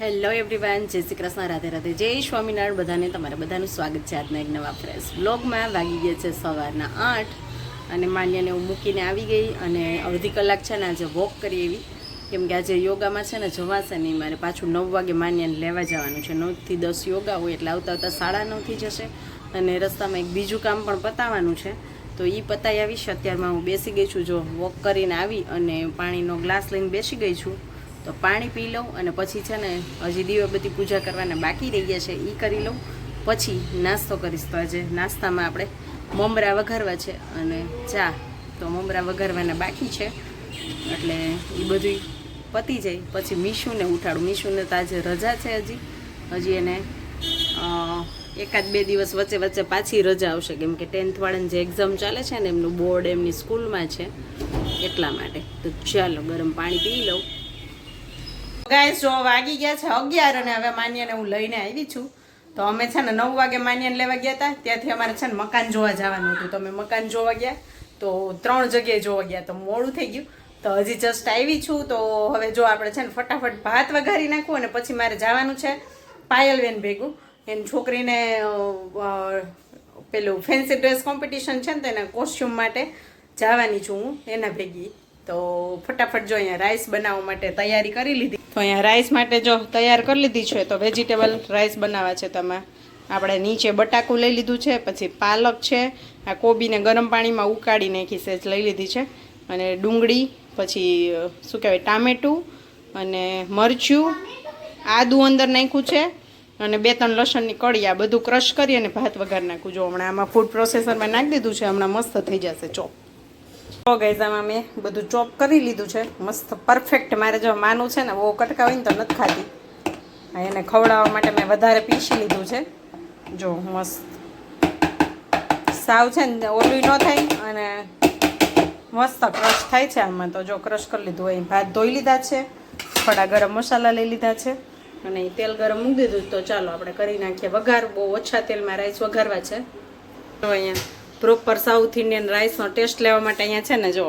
Hello everyone, જય શ્રી કૃષ્ણ, રાધે રાધે, જય સ્વામિનારાયણ. બધાને તમારા બધાનું સ્વાગત છે આજના એક નવા ફ્રેશ બ્લોગમાં. વાગી ગયા છે સવારના 8 અને માન્યાને હું મૂકીને આવી ગઈ અને અડધી કલાક છે ને આજે વોક કરી એવી, કેમ કે આજે યોગામાં છે ને જવાશે નહીં. મારે પાછું 9 વાગે માન્યાને લેવા જવાનું છે. 9 થી 10 યોગા હોય એટલે આવતા આવતા 9:30 થઈ જશે અને રસ્તામાં એક બીજું કામ પણ પતાવવાનું છે, તો એ પતાવી આવીશ. અત્યારમાં હું બેસી ગઈ છું, જો વોક કરીને આવી અને પાણીનો ગ્લાસ લઈને બેસી ગઈ છું. તો પાણી પી લઉં અને પછી છે ને હજી દીવાબત્તી પૂજા કરવાના બાકી રહી ગયા છે, એ કરી લઉં, પછી નાસ્તો કરીશ. તો આજે નાસ્તામાં આપણે મમરા વઘારવા છે અને ચા, તો મમરા વઘારવાના બાકી છે એટલે એ બધું પતી જાય પછી મીશુને ઉઠાડું. મીશુને તો આજે રજા છે, હજી એને 1-2 દિવસ વચ્ચે પાછી રજા આવશે, કેમ કે 10th વાળાની જે એક્ઝામ ચાલે છે ને એમનું બોર્ડ એમની સ્કૂલમાં છે એટલા માટે. તો ચાલો ગરમ પાણી પી લઉં. ગાઈસ, જો વાગી ગયા છે 11 અને હવે માન્યાને હું લઈને આવી છું. તો અમે છે ને 9 વાગે માન્યાને લેવા ગયા હતા, ત્યાંથી અમારે છે ને મકાન જોવા જવાનું હતું. તો અમે મકાન જોવા ગયા, તો 3 જગ્યાએ જોવા ગયા, તો મોડું થઈ ગયું. તો હજી જસ્ટ આવી છું. તો હવે જો આપણે છે ને ફટાફટ ભાત વઘારી નાખવું અને પછી મારે જવાનું છે પાયલબેન ભેગું. એની છોકરીને પેલું ફેન્સી ડ્રેસ કોમ્પિટિશન છે ને તો એના કોસ્ચ્યુમ માટે જવાની છું હું એના ભેગી. તો ફટાફટ જો અહીંયા રાઈસ બનાવવા માટે તૈયારી કરી લીધી. તો અહીંયા રાઈસ માટે જો તૈયાર કરી લીધી છે. તો વેજીટેબલ રાઈસ બનાવવા છે. તમે આપણે નીચે બટાકું લઈ લીધું છે, પછી પાલક છે, આ કોબીને ગરમ પાણીમાં ઉકાળી નાખી સેજ લઈ લીધી છે, અને ડુંગળી, પછી શું કહેવાય ટામેટું અને મરચું, આદું અંદર નાખ્યું છે અને 2-3 લસણની કળી. આ બધું ક્રશ કરી અને ભાત વઘાર નાખું. જો હમણાં આમાં ફૂડ પ્રોસેસરમાં નાખી દીધું છે, હમણાં મસ્ત થઈ જશે ચોપ. તો ગાઈસ, આમાં મેં બધું ચોપ કરી લીધું છે મસ્ત પરફેક્ટ. મારે જો માનું છે ને બહુ કટકા હોય ને તો નથી ખાતી, એને ખવડાવવા માટે મેં વધારે પીસી લીધું છે. જો મસ્ત સાવ છે ને ઓલું ન થાય અને મસ્ત ક્રશ થાય છે આમાં. તો જો ક્રશ કરી લીધું હોય. ભાત ધોઈ લીધા છે, થોડા ગરમ મસાલા લઈ લીધા છે અને તેલ ગરમ મૂકી દીધું. તો ચાલો આપણે કરી નાખીએ વઘાર. બહુ ઓછા તેલમાં રાઈસ વઘારવા છે. તો અહીંયા પ્રોપર સાઉથ ઇન્ડિયન રાઈસનો ટેસ્ટ લેવા માટે અહીંયા છે ને જો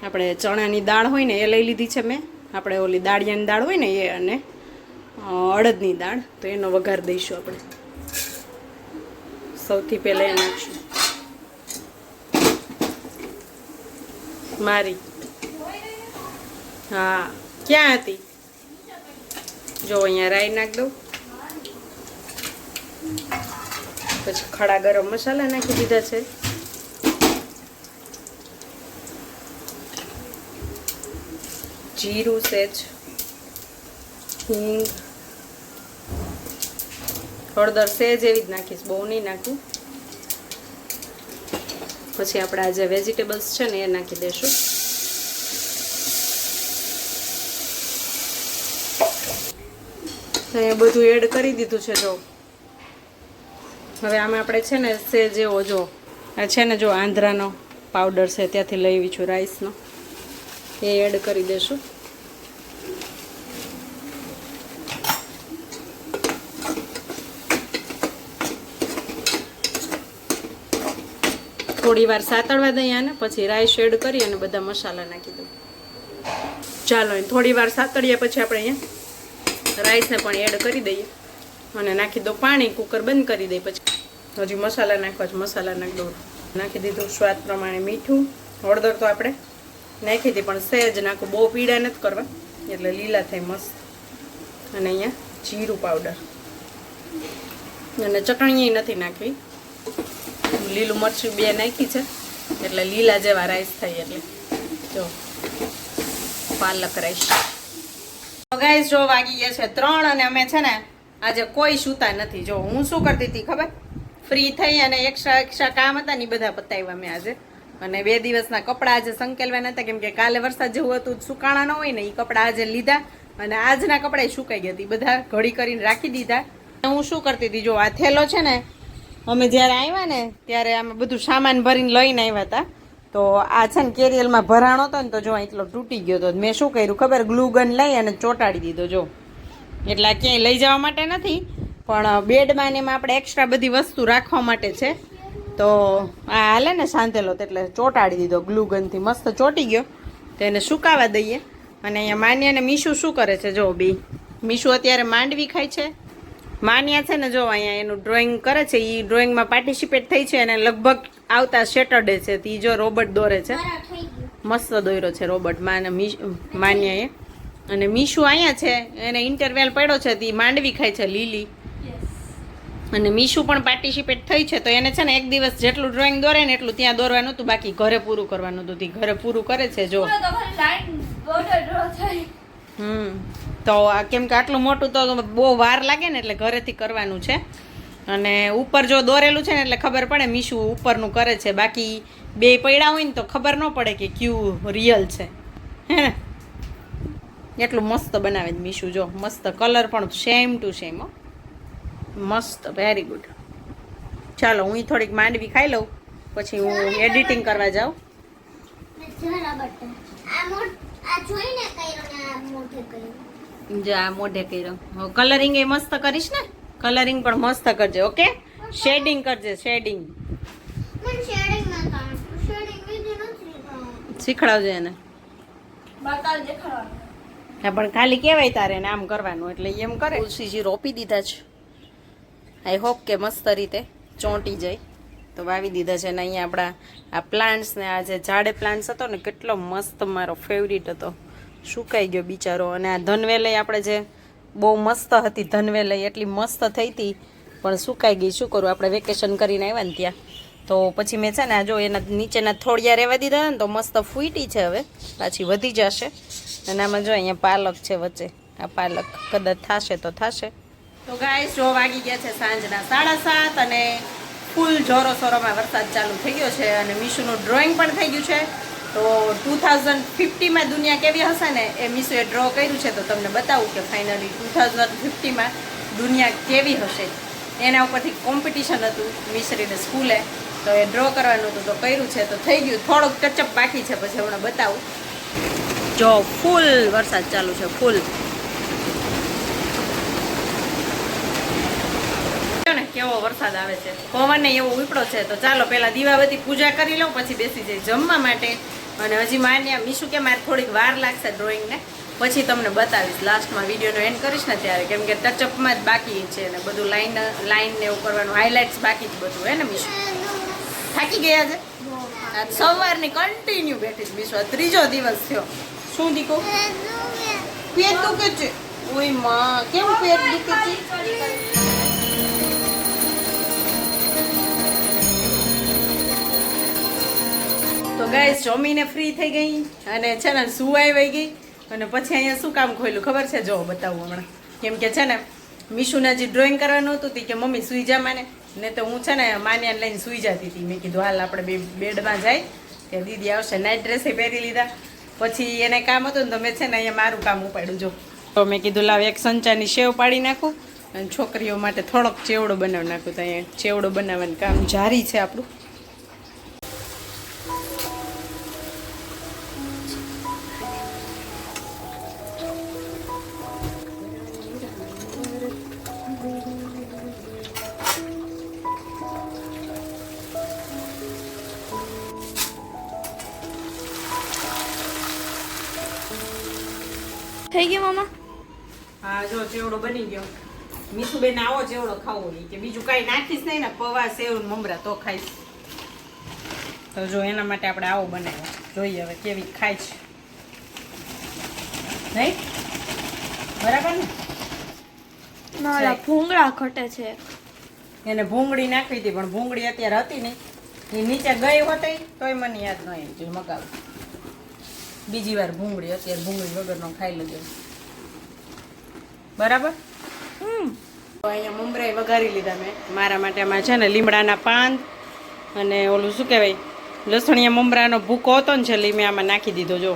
આપણે ચણાની દાળ હોય ને એ લઈ લીધી છે મેં. આપણે ઓલી દાળિયાની દાળ હોય ને એ, અને અડદની દાળ, તો એનો વઘાર દઈશું આપણે. સૌથી પહેલાં એ નાખશું મારી. હા, ક્યાં હતી? જો અહીંયા રાઈ નાખી દઉં, પછી ખડા ગરમ મસાલા નાખી દીધા છે, જીરું સેજ, હિંગ, હળદર સેજ એવી જ નાખીશ, બહુ નહીં નાખું. પછી આપણે આ જે વેજીટેબલ્સ છે ને એ નાખી દઈશું. એ બધું એડ કરી દીધું છે. જો હવે આમાં આપણે છે ને સેજ એવો જો આ છે ને જો આંધ્રાનો પાવડર છે ત્યાંથી લઈ આવી છું રાઈસનો, એ એડ કરી દઈશું. થોડી વાર સાતળવા દઈએ આને, પછી રાઈસ એડ કરી અને બધા મસાલા નાખી દઉં. ચાલો થોડી વાર સાતળ્યા પછી આપણે અહીંયા રાઈસને પણ એડ કરી દઈએ અને નાખી દો પાણી. કુકર બંધ કરી દઈએ. પછી હજી મસાલા નાખવા છે, મસાલા નાખી દઉં. નાખી દીધું સ્વાદ પ્રમાણે મીઠું. હળદર તો આપણે નાખી હતી પણ સહેજ નાખું, બહુ પીળા નથી કરવા એટલે લીલા થાય મસ્ત. અને અહીંયા જીરું પાવડર અને ચટણી નથી નાખવી, લીલું મરચું 2 નાખી છે એટલે લીલા જેવા રાઈસ થાય. એટલે જો પાલક રાઈસ. ગાઈસ, જો વાગી ગયા છે 3 અને અમે છે ને આજે કોઈ સૂતા નથી. જો હું શું કરતી હતી ખબર, ફ્રી થઈ અને એક્સ્ટ્રા કામ હતા ને બધા પતાવ્યા મેં આજે. અને 2 દિવસના કપડાં આજે સંકેલવાના હતા, કેમ કે કાલે વરસાદ જેવું હતું, સુકાણા ન હોય ને, એ કપડાં આજે લીધા અને આજના કપડાં સુકાઈ ગયા હતી, બધા ઘડી કરીને રાખી દીધા. હું શું કરતી હતી, જો આ થેલો છે ને, અમે જ્યારે આવ્યા ને ત્યારે આમાં બધું સામાન ભરીને લઈને આવ્યા હતા. તો આ છે ને કેરિયલમાં ભરાણો હતો ને, તો જો એટલો તૂટી ગયો હતો. મેં શું કર્યું ખબર, ગ્લુ ગન લઈ અને ચોંટાડી દીધો. જો એટલે આ ક્યાંય લઈ જવા માટે નથી, પણ બેડમાં ને એમાં આપણે એક્સ્ટ્રા બધી વસ્તુ રાખવા માટે છે. તો આ હાલે ને સાંધેલો, એટલે ચોંટાડી દીધો ગ્લુ ગનથી. મસ્ત ચોંટી ગયો. તો એને સુકાવા દઈએ. અને અહીંયા માન્યા અને મીશુ શું કરે છે જો, બે મીશુ અત્યારે માંડવી ખાય છે. માન્યા છે ને જો અહીંયા એનું ડ્રોઈંગ કરે છે, એ ડ્રોઈંગમાં પાર્ટિસિપેટ થઈ છે અને લગભગ આવતા સેટરડે છે. તે જો રોબોટ દોરે છે, મસ્ત દોર્યો છે રોબોટ માન્યાએ. અને મીશુ અહીંયા છે, એને ઇન્ટરવેલ પડ્યો છે, તે માંડવી ખાય છે લીલી. અને મીશુ પણ પાર્ટિસિપેટ થઈ છે, તો એને છે ને એક દિવસ જેટલું ડ્રોઈંગ દોરે ને એટલું ત્યાં દોરવાનું હતું, બાકી ઘરે પૂરું કરવાનું હતું. તે ઘરે પૂરું કરે છે જો. તો આ કેમ કે આટલું મોટું તો બહુ વાર લાગે ને, એટલે ઘરેથી કરવાનું છે. અને ઉપર જો દોરેલું છે ને એટલે ખબર પડે મીશુ ઉપરનું કરે છે, બાકી બે પડ્યા હોય ને તો ખબર ન પડે કે ક્યુ રિયલ છે, હે ને. એટલું મસ્ત બનાવે મીશુ જો, મસ્ત કલર પણ સેમ ટુ સેમ હો, મસ્ત, વેરી ગુડ. ચાલો હું થોડીક માંડવી ખાઈ લઉં, પછી હું એડિટિંગ કરવા જાઉં. જા મોઢે કર્યો. કલરિંગ એ મસ્ત કરીશ ને, કલરિંગ પણ મસ્ત કરજે. ઓકે, શેડિંગ કરજે, શેડિંગ શીખડાવજે એને. હા પણ ખાલી કહેવાય તારે ને આમ કરવાનું, એટલે એમ કરે. તુલસીજી રોપી દીધા છે, આઈ હોપ કે મસ્ત રીતે ચોંટી જાય. તો વાવી દીધા છે. ને અહીંયા આપણા આ પ્લાન્ટ્સ ને આ જે ઝાડે પ્લાન્ટ્સ હતો ને, કેટલો મસ્ત મારો ફેવરિટ હતો, સુકાઈ ગયો બિચારો. અને આ ધનવેલઈ આપણે જે બહુ મસ્ત હતી, ધનવેલઈ એટલી મસ્ત થઈ હતી, પણ સુકાઈ ગઈ. શું કરું, આપણે વેકેશન કરીને આવ્યા ને ત્યાં, તો પછી મેં છે ને આ જો એના નીચેના થોડિયા રહેવા દીધા ને, તો મસ્ત ફૂટી છે, હવે પાછી વધી જશે. અને આમાં જો અહીંયા પાલક છે વચ્ચે, આ પાલક કદાચ થશે તો થશે. તો ગાઈસ જો વાગી ગયા છે સાંજના 7:30 અને ફૂલ જોરો સોરોમાં વરસાદ ચાલુ થઈ ગયો છે. અને મીશુનું ડ્રોઈંગ પણ થઈ ગયું છે. તો 2050માં દુનિયા કેવી હશે ને એ મીશુએ ડ્રો કર્યું છે. તો તમને બતાવું કે ફાઇનલી 2050માં દુનિયા કેવી હશે, એના ઉપરથી કોમ્પિટિશન હતું મિશ્રીને સ્કૂલે, તો એ ડ્રો કરવાનું હતું, તો કર્યું છે, તો થઈ ગયું. થોડુંક ટચઅપ બાકી છે, પછી હમણાં બતાવું. જો ફૂલ વરસાદ ચાલુ છે, ફૂલ. ને કેવો વરસાદ આવે છે, પવન એવો ઉપડો છે. તો ચાલો પેલા દીવાબત્તી પૂજા કરી લઉં, પછી બેસી જાય જમવા માટે. અને હજી માન્યા મીશુ કે મારે થોડીક વાર લાગશે ડ્રોઈંગને, પછી તમને બતાવીશ લાસ્ટમાં, વિડીયોનો એન્ડ કરીશ ને ત્યારે, કેમ કે ટચઅપમાં જ બાકી છે ને બધું, લાઈન ને એવું કરવાનું, હાઇલાઇટ્સ બાકી જ બધું, હે ને મીશુ? થાકી ગયા છે આ સવારની કન્ટિન્યુ બેઠી છે મીશુ, આ 3જો દિવસ થયો. શું દીકો પેટ દુખે છે? ઓય માં, કેમ પેટ દુખે છે? તો ગાઈસ જમીને ફ્રી થઈ ગઈ અને છે ને સુવાઈ વઈ ગઈ. અને પછી અહીંયા શું કામ ખોલ્યું ખબર છે? જો બતાવું હમણાં. કેમ કે છે ને મીશુને હજી ડ્રોઈંગ કરવાનું હતું, કે મમ્મી સુઈ જા માને, ને તો હું છે ને માન્યાને લઈને સુઈ જતી હતી. મેં કીધું હાલ આપણે બે બેડમાં જાય, કે દીદી આવશે. નાઇટ ડ્રેસે પહેરી લીધા. પછી એને કામ હતું ને, તો મેં છે ને અહીંયા મારું કામ ઉપાડ્યું. જો તો મેં કીધું લાવ એક સંચાની સેવ પાડી નાખું, અને છોકરીઓ માટે થોડોક ચેવડો બનાવી નાખું. તો અહીંયા ચેવડો બનાવવાનું કામ જારી છે આપણું. થઈ ગયો મામા? હા જો ચેવડો બની ગયો. મીશુબેન આવો ચેવડો ખાવો હોય કે બીજું કાંઈ નાખીશ નહીં ને, પૌવા સેવ મમરા તો ખાઈશ. તો જો એના માટે આપણે આવો બનાવ્યો, જોઈએ હવે કેવી ખાય છે. નહીં બરાબર ને? મારા ભૂંગળા ઘટે છે. એને ભૂંગળી નાખી હતી, પણ ભૂંગળી અત્યારે હતી નહીં, એ નીચે ગઈ હોતી તોય મને યાદ ન આવી મગાવું. બીજી વાર ભૂંગળી, અત્યારે ભૂંગળી વગરનો ખાઈ લેજો. બરાબર. તો અહીંયા મમરાઈ વઘારી લીધા મેં મારા માટે. આમાં છે ને લીમડાના પાન અને ઓલું શું કહેવાય, લસણિયા મમરાનો ભૂકો હતો ને છેલ્લે, મેં આમાં નાખી દીધો. જો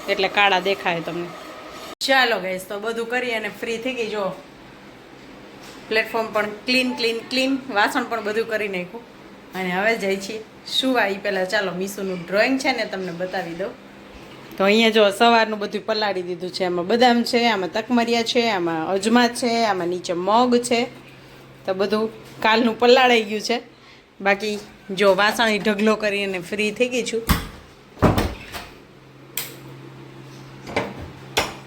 એટલે કાળા દેખાય તમને. ચાલો ગાઈસ, તો બધું કરી અને ફ્રી થઈ ગઈ. જો પ્લેટફોર્મ પણ ક્લીન, વાસણ પણ બધું કરી નાખ્યું. અને હવે જાય છીએ સુવા. એ પહેલાં ચાલો મીશુનું ડ્રોઈંગ છે ને તમને બતાવી દઉં. તો અહીંયા જો સવારનું બધું પલાળી દીધું છે. આમાં બદામ છે, આમાં તકમરિયા છે, આમાં અજમા છે, આમાં નીચે મગ છે. તો બધું કાલનું પલાળાઈ ગયું છે. બાકી જો વાસણ ઢગલો કરીને ફ્રી થઈ ગઈ છું.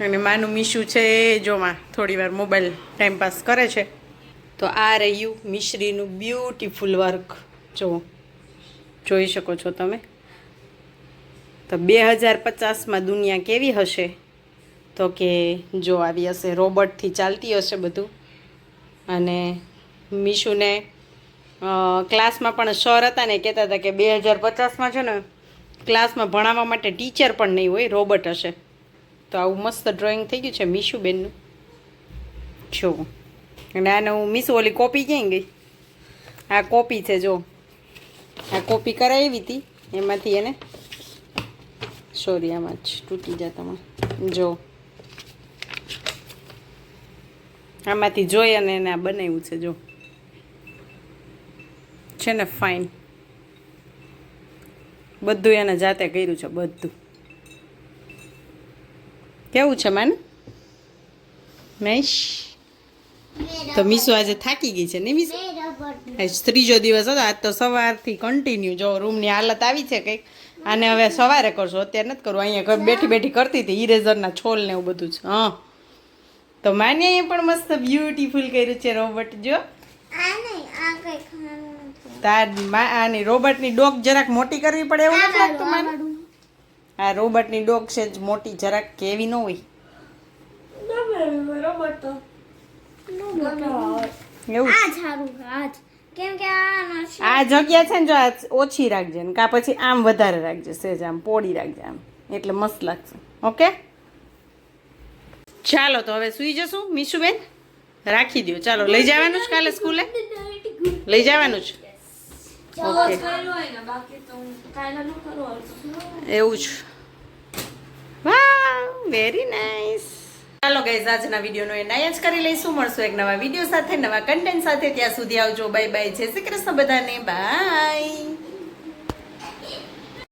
અને માનું મીશું છે જોમાં થોડી વાર મોબાઈલ ટાઈમ પાસ કરે છે. તો આ રહ્યું મિશ્રીનું બ્યુટીફુલ વર્ક જો જોઈ શકો છો તમે. તો 2050માં દુનિયા કેવી હશે તો કે જો આવી હશે રોબોટથી ચાલતી હશે બધું. અને મીશુને ક્લાસમાં પણ સર હતા ને કહેતા હતા કે 2050માં છે ને ક્લાસમાં ભણાવવા માટે ટીચર પણ નહીં હોય, રોબોટ હશે. તો આવું મસ્ત ડ્રોઈંગ થઈ ગયું છે મીશુબેનનું જો. અને આને હું મીશુ ઓલી કોપી ક્યાં ગઈ? આ કોપી છે જો, આ કોપી કરાવી હતી એમાંથી એને સોરી આમાં જ તૂટી જતા જો આમાંથી જોઈ અને એને આ બનાવ્યું છે જો છે ને ફાઇન. બધું એને જાતે કર્યું છે બધું. કેવું છે માને મેશ? તો મીશુ આજે થાકી ગઈ છે ને મીશુ? આજ ત્રીજો દિવસ હતો. આજ તો સવારથી કન્ટિન્યુ જો રૂમની હાલત આવી છે કંઈક. આને હવે સવારે કરશો, અત્યારે નથી કરવું. અહીંયા બેઠી બેઠી કરતી હતી ઇરેઝરના છોલ ને એવું બધું છે. હા તો માને અહીંયા પણ મસ્ત બ્યુટીફુલ કર્યું છે રોબોટ જો. તાર આની રોબોટની ડોક જરાક મોટી કરવી પડે એવું નથી લાગતું મને? આ રોબોટની ડોક છે જ મોટી જરાક કેવી ન હોય એવું. આ જગ્યા છે ને જો આ ઓછી રાખજે ને કા પછી આમ વધારે રાખજે, સેજ આમ પોડી રાખજે આમ, એટલે મસ્ત લાગશે. ઓકે ચાલો તો હવે સુઈ જશું મીશુબેન. રાખી દો ચાલો. લઈ જવાનું છે કાલે સ્કૂલે? લઈ જવાનું છે? ઓકે એવું જ. વાહ વેરી નાઇસ. ચાલો ગાઈઝ આજના વિડીયોનો એ નાય જ કરી લઈશું. મળશું એક નવા વિડીયો સાથે, નવા કન્ટેન્ટ સાથે. ત્યાં સુધી આવજો. Bye bye. જય શ્રી કૃષ્ણ બધાને. બાય.